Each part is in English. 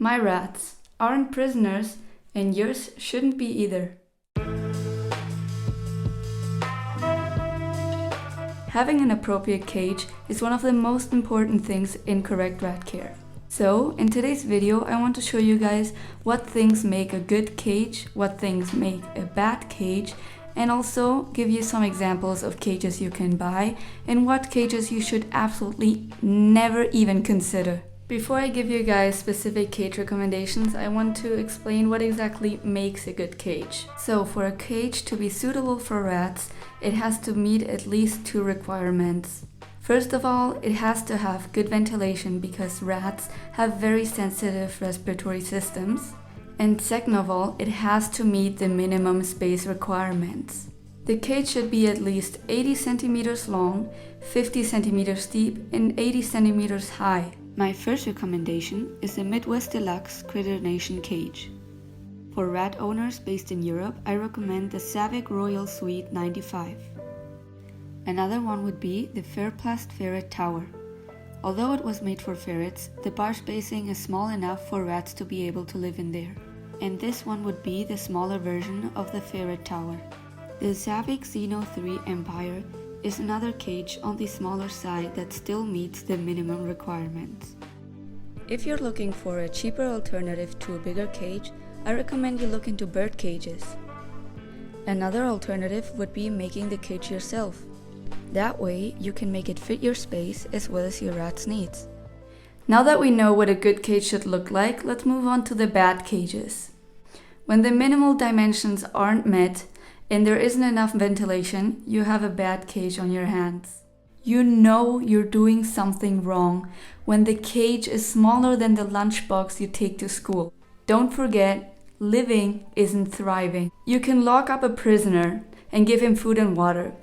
My rats aren't prisoners, and yours shouldn't be either. Having an appropriate cage is one of the most important things in correct rat care. So, in today's video, I want to show you guys what things make a good cage, what things make a bad cage, and also give you some examples of cages you can buy and what cages you should absolutely never even consider. Before I give you guys specific cage recommendations, I want to explain what exactly makes a good cage. So for a cage to be suitable for rats, it has to meet at least two requirements. First of all, it has to have good ventilation because rats have very sensitive respiratory systems. And second of all, it has to meet the minimum space requirements. The cage should be at least 80 centimeters long, 50 centimeters deep, and 80 centimeters high. My first recommendation is the Midwest Deluxe Critter Nation cage. For rat owners based in Europe, I recommend the Savic Royal Suite 95. Another one would be the Ferplast Ferret Tower. Although it was made for ferrets, the bar spacing is small enough for rats to be able to live in there. And this one would be the smaller version of the Ferret Tower. The Savic Xeno 3 Empire is another cage on the smaller side that still meets the minimum requirements. If you're looking for a cheaper alternative to a bigger cage, I recommend you look into bird cages. Another alternative would be making the cage yourself. That way, you can make it fit your space as well as your rat's needs. Now that we know what a good cage should look like, let's move on to the bad cages. When the minimal dimensions aren't met, and there isn't enough ventilation, you have a bad cage on your hands. You know you're doing something wrong when the cage is smaller than the lunchbox you take to school. Don't forget, living isn't thriving. You can lock up a prisoner and give him food and water.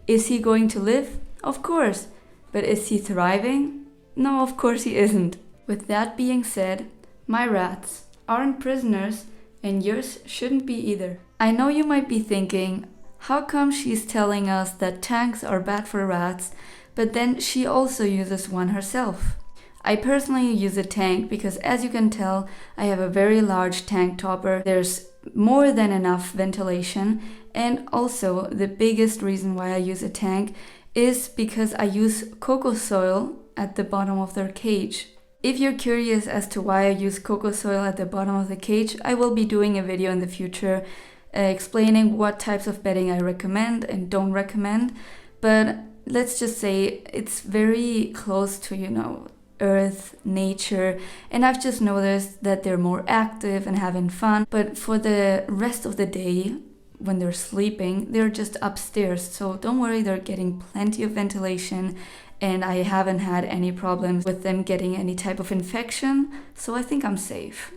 Is he going to live? Of course. But is he thriving? No, of course he isn't. With that being said, my rats aren't prisoners, and yours shouldn't be either. I know you might be thinking, how come she's telling us that tanks are bad for rats, but then she also uses one herself? I personally use a tank because, as you can tell, I have a very large tank topper. There's more than enough ventilation, and also the biggest reason why I use a tank is because I use cocoa soil at the bottom of their cage. If you're curious as to why I use cocoa soil at the bottom of the cage, I will be doing a video in the future explaining what types of bedding I recommend and don't recommend. But let's just say it's very close to, earth, nature, and I've just noticed that they're more active and having fun. But for the rest of the day, when they're sleeping, they're just upstairs. So don't worry, they're getting plenty of ventilation, and I haven't had any problems with them getting any type of infection, so I think I'm safe.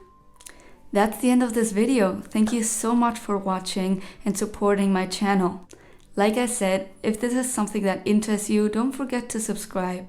That's the end of this video. Thank you so much for watching and supporting my channel. Like I said, if this is something that interests you, don't forget to subscribe.